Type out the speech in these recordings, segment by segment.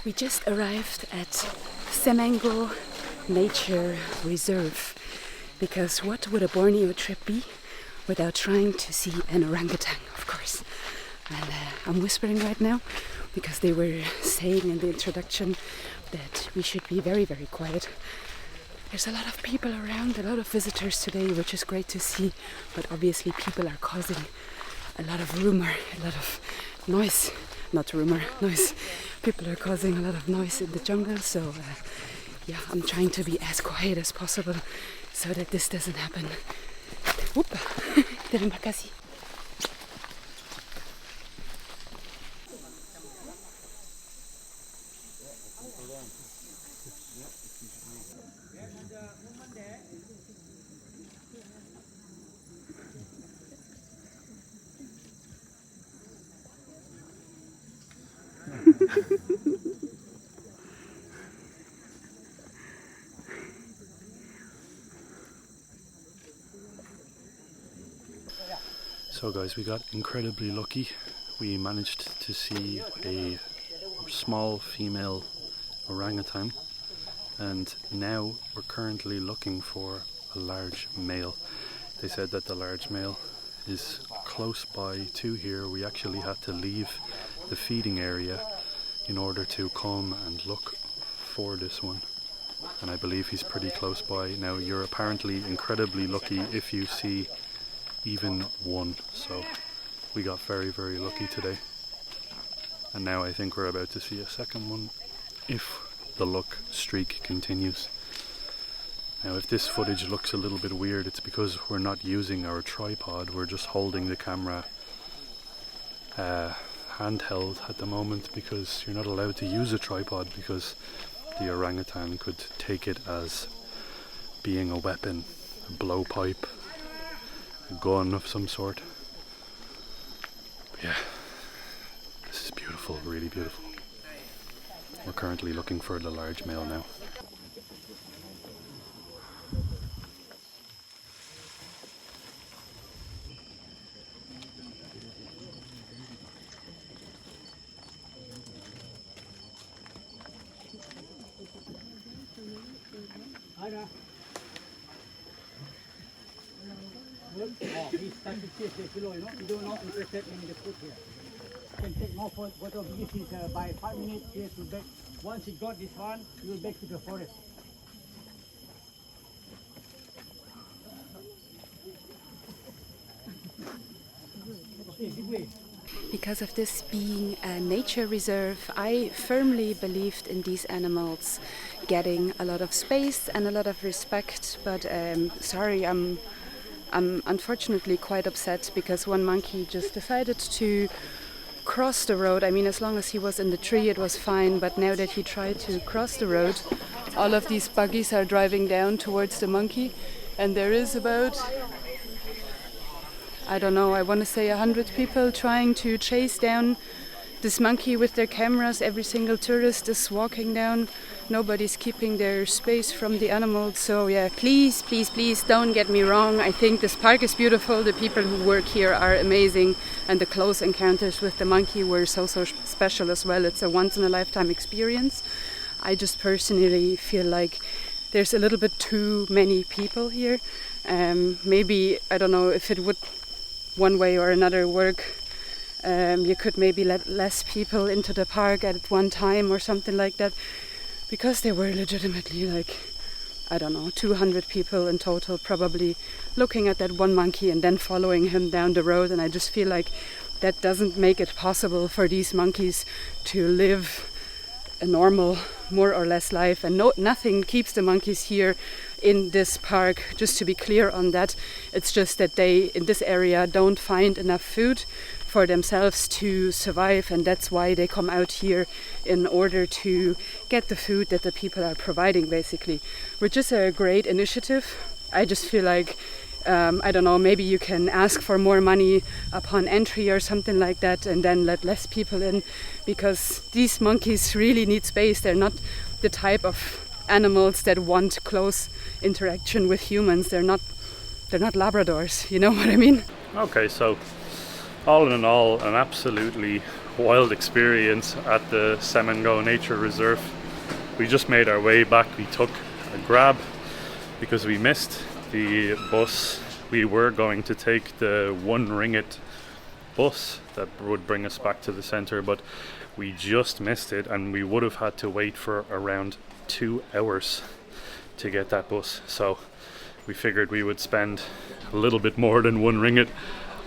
We just arrived at Semenggoh Nature Reserve, because what would a Borneo trip be without trying to see an orangutan, of course. And I'm whispering right now because they were saying in the introduction that we should be very, very quiet. There's a lot of people around, a lot of visitors today, which is great to see, but obviously people are causing a lot of rumor, a lot of noise. Not rumor, noise. People are causing a lot of noise in the jungle, so yeah, I'm trying to be as quiet as possible so that this doesn't happen. Whoop. Terima kasih. So guys, we got incredibly lucky. We managed to see a small female orangutan, and now we're currently looking for a large male. They said that the large male is close by to here. We actually had to leave the feeding area in order to come and look for this one, and I believe he's pretty close by. Now you're apparently incredibly lucky if you see even one, so we got very, very lucky today, and now I think we're about to see a second one if the luck streak continues. Now if this footage looks a little bit weird, it's because we're not using our tripod, we're just holding the camera handheld at the moment, because you're not allowed to use a tripod because the orangutan could take it as being a weapon, a blowpipe, a gun of some sort. But yeah, this is beautiful, really beautiful. We're currently looking for the large male now. He's 36 kilo, you know. You don't know interested in the food here. Can take more photo because it's by 5 minutes here to back. Once you got this one, you will back to the forest. Okay, good way. Because of this being a nature reserve, I firmly believed in these animals getting a lot of space and a lot of respect, but sorry, I'm unfortunately quite upset because one monkey just decided to cross the road. I mean, as long as he was in the tree it was fine, but now that he tried to cross the road, all of these buggies are driving down towards the monkey, and there is about, I don't know, I want to say 100 people trying to chase down this monkey with their cameras. Every single tourist is walking down. Nobody's keeping their space from the animals. So yeah, please, please, please don't get me wrong. I think this park is beautiful. The people who work here are amazing. And the close encounters with the monkey were so special as well. It's a once-in-a-lifetime experience. I just personally feel like there's a little bit too many people here. Maybe, I don't know, if it would one way or another work, you could maybe let less people into the park at one time or something like that, because there were legitimately like, I don't know, 200 people in total probably looking at that one monkey and then following him down the road, and I just feel like that doesn't make it possible for these monkeys to live a normal, more or less life, and nothing keeps the monkeys here in this park, just to be clear on that. It's just that they in this area don't find enough food for themselves to survive, and that's why they come out here in order to get the food that the people are providing, basically, which is a great initiative. I just feel like I don't know, maybe you can ask for more money upon entry or something like that, and then let less people in, because these monkeys really need space. They're not the type of animals that want close interaction with humans. They're not Labradors, you know what I mean? Okay, so all in all, an absolutely wild experience at the Semenggoh Nature Reserve. We just made our way back. We took a grab because we missed the bus. We were going to take the 1 ringgit bus that would bring us back to the centre, but we just missed it, and we would have had to wait for around 2 hours to get that bus. So we figured we would spend a little bit more than 1 ringgit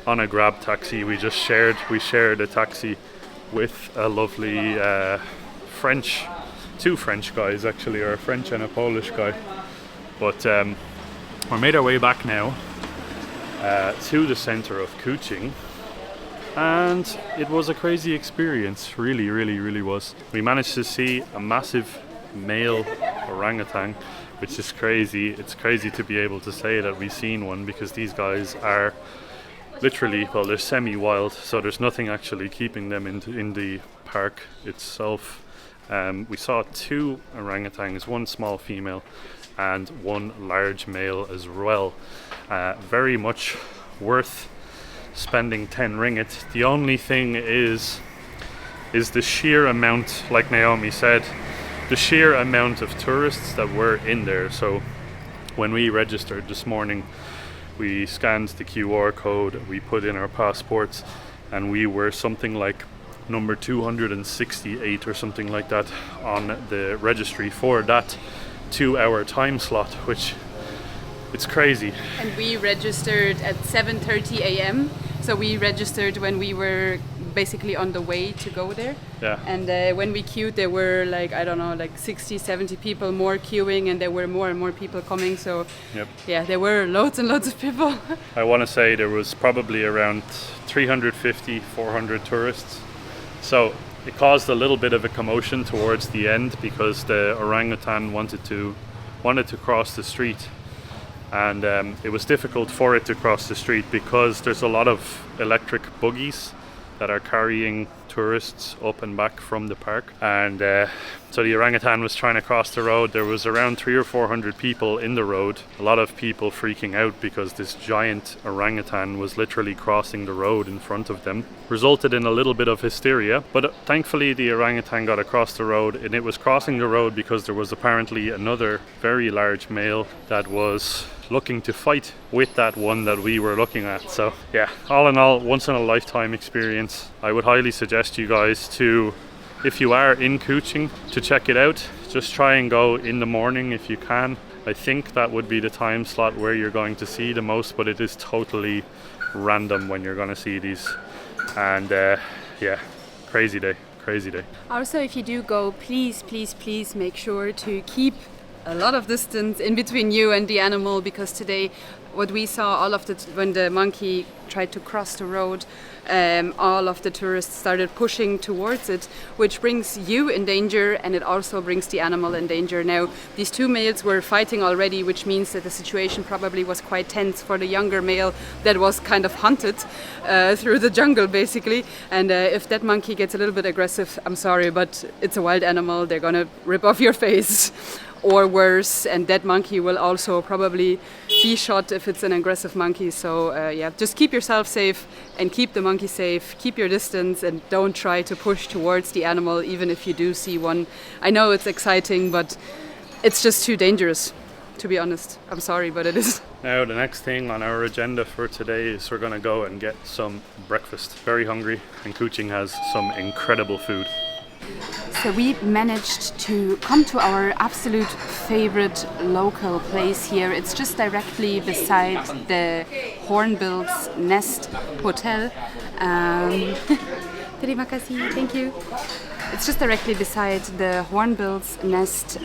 on a grab taxi. We shared a taxi with a lovely two French guys actually, or a French and a Polish guy. But we made our way back now to the centre of Kuching, and it was a crazy experience. Really was. We managed to see a massive male orangutan, which is crazy. It's crazy to be able to say that we've seen one, because these guys are literally, well, they're semi-wild, so there's nothing actually keeping them in the park itself. We saw 2 orangutans, 1 small female and 1 large male as well. Very much worth spending 10 ringgit. The only thing is the sheer amount, like Naomi said, the sheer amount of tourists that were in there. So when we registered this morning, we scanned the QR code, we put in our passports, and we were something like number 268 or something like that on the registry for that 2-hour time slot, which it's crazy. And we registered at 7:30 a.m. So we registered when we were basically on the way to go there. Yeah. And when we queued, there were like, I don't know, like 60, 70 people more queuing, and there were more and more people coming. So yep. Yeah, there were loads and loads of people. I want to say there was probably around 350, 400 tourists. So it caused a little bit of a commotion towards the end, because the orangutan wanted to cross the street, and it was difficult for it to cross the street because there's a lot of electric buggies that are carrying tourists up and back from the park, and so the orangutan was trying to cross the road. There was around 300 or 400 people in the road, a lot of people freaking out because this giant orangutan was literally crossing the road in front of them. Resulted in a little bit of hysteria, but thankfully the orangutan got across the road, and it was crossing the road because there was apparently another very large male that was looking to fight with that one that we were looking at. So yeah, all in all, once in a lifetime experience. I would highly suggest you guys to, if you are in Kuching, to check it out. Just try and go in the morning if you can. I think that would be the time slot where you're going to see the most, but it is totally random when you're going to see these. And yeah, crazy day. Also, if you do go, please make sure to keep a lot of distance in between you and the animal, because today what we saw, when the monkey tried to cross the road, all of the tourists started pushing towards it, which brings you in danger, and it also brings the animal in danger. Now, these 2 males were fighting already, which means that the situation probably was quite tense for the younger male that was kind of hunted through the jungle, basically. And if that monkey gets a little bit aggressive, I'm sorry, but it's a wild animal. They're gonna rip off your face. Or worse, and that monkey will also probably be shot if it's an aggressive monkey. So yeah, just keep yourself safe and keep the monkey safe, keep your distance, and don't try to push towards the animal even if you do see one. I know it's exciting, but it's just too dangerous, to be honest. I'm sorry, but it is. Now the next thing on our agenda for today is we're going to go and get some breakfast. Very hungry, and Kuching has some incredible food. So we managed to come to our absolute favorite local place here. It's just directly beside the Hornbill's Nest Hotel. Terima kasih, thank you. It's just directly beside the Hornbill's Nest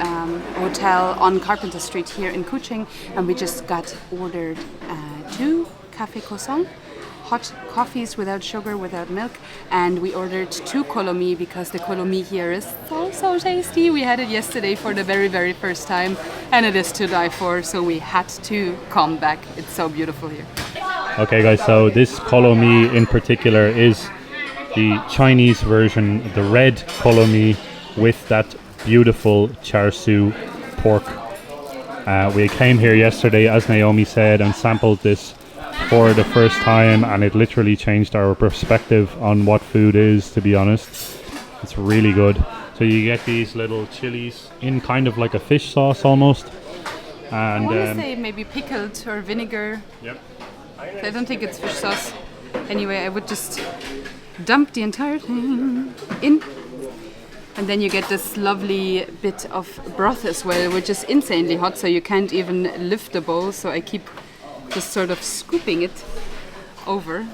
Hotel on Carpenter Street here in Kuching, and we just got ordered 2 café croissants, hot coffees without sugar, without milk, and we ordered 2 kolomi because the kolomi here is so tasty. We had it yesterday for the very first time, and it is to die for, so we had to come back. It's so beautiful here. Okay guys, so this kolomi in particular is the Chinese version, the red kolomi with that beautiful char siu pork. We came here yesterday, as Naomi said, and sampled this for the first time, and it literally changed our perspective on what food is, to be honest. It's really good. So you get these little chilies in kind of like a fish sauce almost. And I want to say maybe pickled or vinegar. Yep. I don't think it's fish sauce. Anyway, I would just dump the entire thing in. And then you get this lovely bit of broth as well, which is insanely hot, so you can't even lift the bowl. So I keep just sort of scooping it over,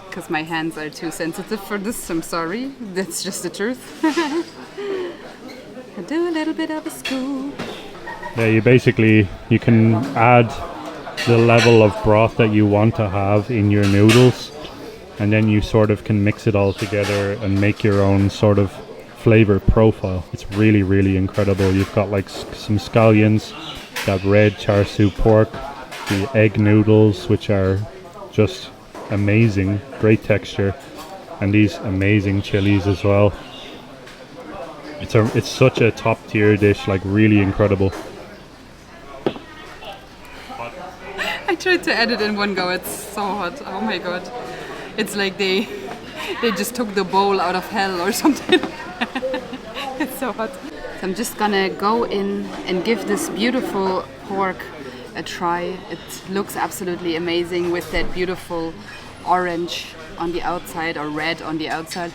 because my hands are too sensitive for this, I'm sorry. That's just the truth. I do a little bit of a scoop. Yeah, you can add the level of broth that you want to have in your noodles, and then you sort of can mix it all together and make your own sort of flavor profile. It's really, really incredible. You've got like some scallions, got red char siu pork, the egg noodles, which are just amazing, great texture, and these amazing chilies as well. It's such a top tier dish, like really incredible. I tried to edit in one go. It's so hot. Oh my god. It's like they just took the bowl out of hell or something. It's so hot. So I'm just gonna go in and give this beautiful pork a try. It looks absolutely amazing with that beautiful orange on the outside or red on the outside.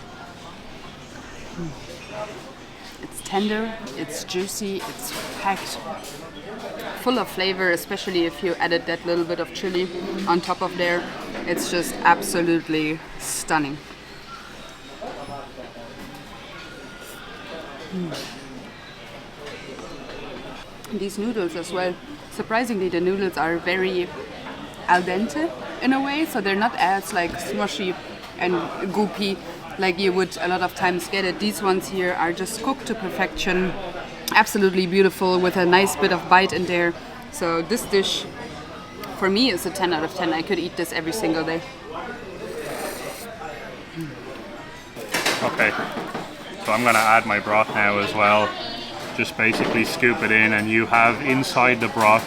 It's tender, it's juicy, it's packed, full of flavor, especially if you added that little bit of chili on top of there. It's just absolutely stunning. These noodles as well. Surprisingly, the noodles are very al dente in a way, so they're not as like smushy and goopy like you would a lot of times get it. These ones here are just cooked to perfection, absolutely beautiful with a nice bit of bite in there. So this dish for me is a 10 out of 10. I could eat this every single day. Okay, so I'm gonna add my broth now as well. Just basically scoop it in, and you have inside the broth,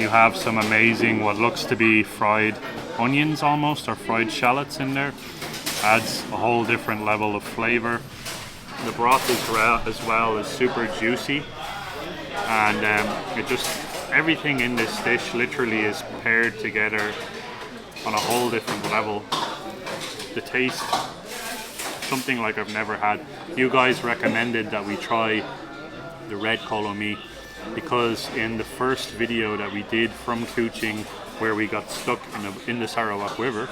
you have some amazing, what looks to be fried onions almost, or fried shallots in there. Adds a whole different level of flavor. The broth as well is super juicy, and it just, everything in this dish literally is paired together on a whole different level. The taste, something like I've never had. You guys recommended that we try the red kolomi because in the first video that we did from Kuching, where we got stuck in the Sarawak River,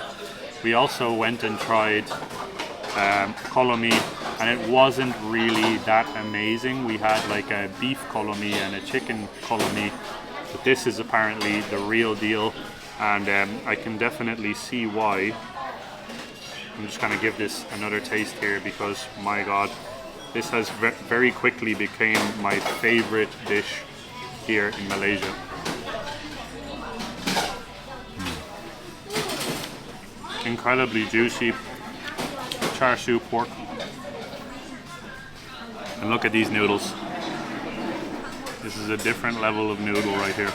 we also went and tried kolomi, and it wasn't really that amazing. We had like a beef kolomi and a chicken kolomi, but this is apparently the real deal, and I can definitely see why. I'm just gonna give this another taste here because my god, this has very quickly became my favorite dish here in Malaysia. Incredibly juicy char siu pork. And look at these noodles. This is a different level of noodle right here.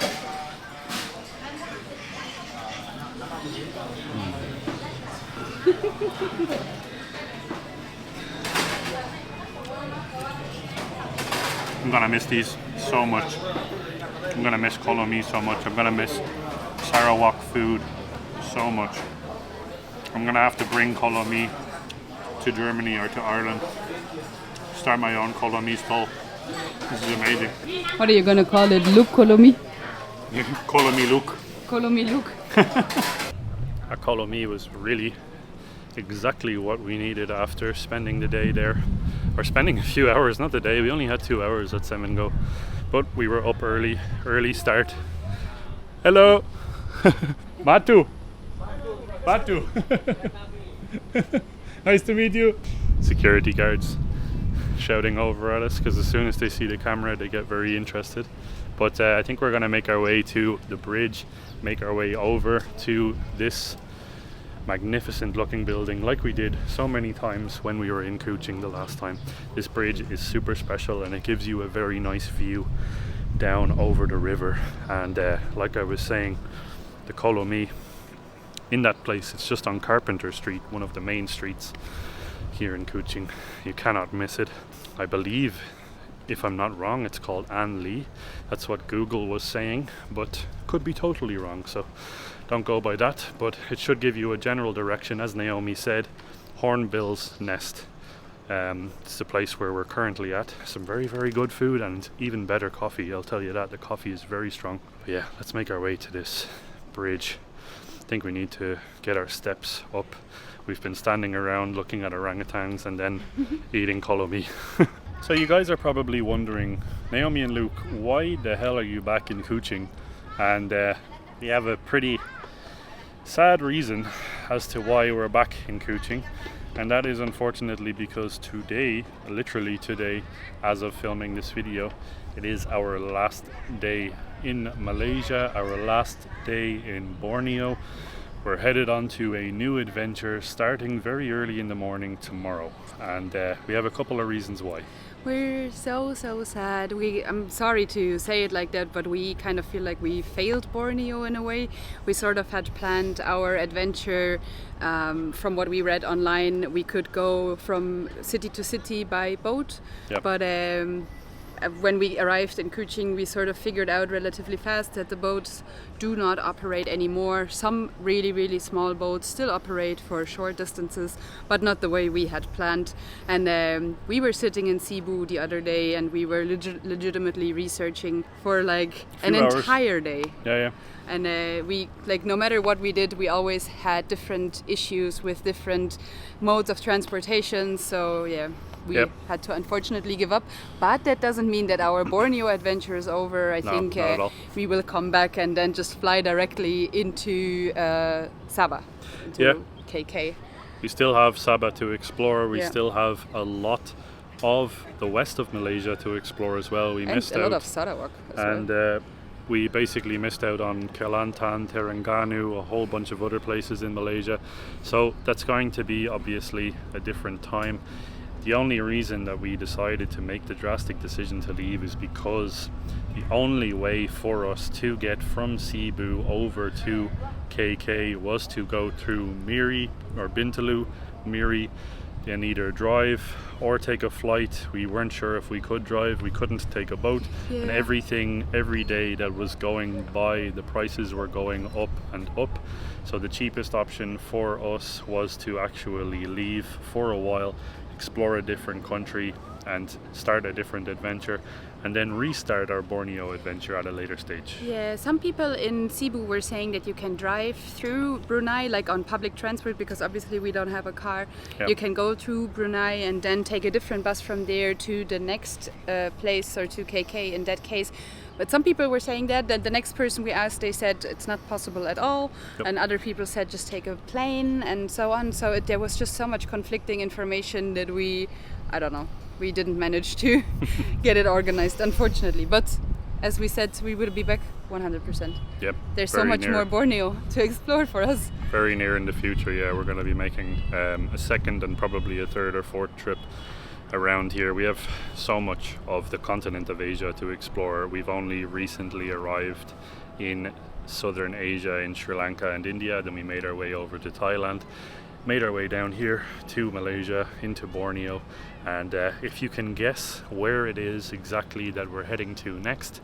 I'm gonna miss these so much. I'm gonna miss kolomi so much. I'm gonna miss Sarawak food so much. I'm gonna have to bring kolomi to Germany or to Ireland. Start my own kolomi stall. This is amazing. What are you gonna call it? Luke kolomi? Kolomi Luke. Kolomi Luke. Our kolomi was really exactly what we needed after spending the day there, or spending a few hours, not the day. We only had 2 hours at Semenggoh, but we were up early start. Hello. Batu. Nice to meet you. Security guards shouting over at us because as soon as they see the camera they get very interested. But I think we're gonna make our way to the bridge, make our way over to this magnificent looking building like we did so many times when we were in Kuching the last time. This bridge is super special and it gives you a very nice view down over the river, and like I was saying, the kolomi in that place. It's just on Carpenter Street, one of the main streets here in Kuching. You cannot miss it. I believe, if I'm not wrong, it's called An Lee. That's what Google was saying, but could be totally wrong, so don't go by that. But it should give you a general direction. As Naomi said, Hornbill's Nest. It's the place where we're currently at. Some very, very good food and even better coffee, I'll tell you that. The coffee is very strong. But yeah, let's make our way to this bridge. I think we need to get our steps up. We've been standing around looking at orangutans and then eating kolomi. So you guys are probably wondering, Naomi and Luke, why the hell are you back in Kuching? And we have a pretty sad reason as to why we're back in Kuching. And that is unfortunately because today, literally today, as of filming this video, it is our last day in Malaysia, our last day in Borneo. We're headed on to a new adventure starting very early in the morning tomorrow. And we have a couple of reasons why. We're so sad. I'm sorry to say it like that, but we kind of feel like we failed Borneo in a way. We sort of had planned our adventure. From what we read online, we could go from city to city by boat. Yep. But when we arrived in Kuching, we sort of figured out relatively fast that the boats do not operate anymore. Some really, really small boats still operate for short distances, but not the way we had planned. And we were sitting in Cebu the other day, and we were legitimately researching for like an entire day. Yeah. And we, like, no matter what we did, we always had different issues with different modes of transportation. So yeah, we had to unfortunately give up. But that doesn't mean that our Borneo adventure is over. I think not at all. we will come back and then just fly directly into Sabah, into KK. We still have Sabah to explore. We still have a lot of the west of Malaysia to explore as well. We missed out. And a lot of Sarawak as well. We basically missed out on Kelantan, Terengganu, a whole bunch of other places in Malaysia. So that's going to be obviously a different time. The only reason that we decided to make the drastic decision to leave is because the only way for us to get from Cebu over to KK was to go through Miri or Bintulu, Miri, and either drive or take a flight. We weren't sure if we could drive, we couldn't take a boat, and everything, every day that was going by, the prices were going up and up. So the cheapest option for us was to actually leave for a while, explore a different country and start a different adventure, and then restart our Borneo adventure at a later stage. Yeah, some people in Cebu were saying that you can drive through Brunei, like on public transport, because obviously we don't have a car. Yep. You can go through Brunei and then take a different bus from there to the next place, or to KK in that case. But some people were saying that the next person we asked, they said it's not possible at all. Yep. And other people said just take a plane and so on. So there was just so much conflicting information that we didn't manage to get it organized, unfortunately. But as we said, we will be back 100%. Yep. There's so much more Borneo to explore for us. Very near in the future, yeah. We're going to be making a second and probably a third or fourth trip around here. We have so much of the continent of Asia to explore. We've only recently arrived in southern Asia, in Sri Lanka and India. Then we made our way over to Thailand, made our way down here to Malaysia, into Borneo. And if you can guess where it is exactly that we're heading to next,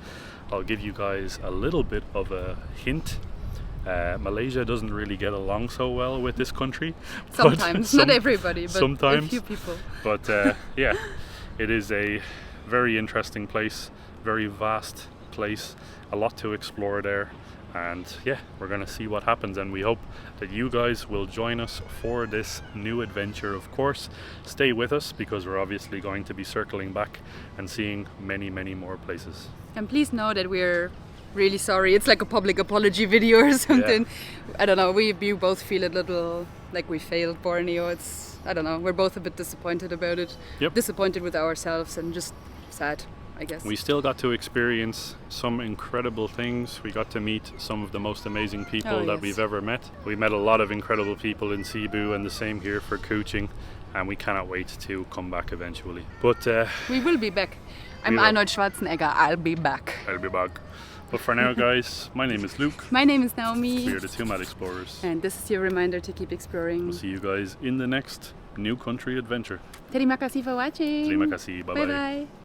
I'll give you guys a little bit of a hint. Malaysia doesn't really get along so well with this country. Sometimes, not everybody, but sometimes, a few people. But yeah, it is a very interesting place, very vast place, a lot to explore there. And yeah, we're going to see what happens, and we hope that you guys will join us for this new adventure. Of course, stay with us because we're obviously going to be circling back and seeing many, many more places. And please know that we're really sorry. It's like a public apology video or something. Yeah. I don't know, we both feel a little like we failed Borneo. I don't know, we're both a bit disappointed about it. Yep. Disappointed with ourselves and just sad, I guess. We still got to experience some incredible things. We got to meet some of the most amazing people that we've ever met. We met a lot of incredible people in Cebu, and the same here for Kuching, and we cannot wait to come back eventually. But we will be back. I'm Arnold Schwarzenegger. I'll be back. But for now, guys, my name is Luke. My name is Naomi. We are the Two Mad Explorers. And this is your reminder to keep exploring. We'll see you guys in the next new country adventure. Terima kasih for watching. Terima kasih. Bye-bye. Bye-bye.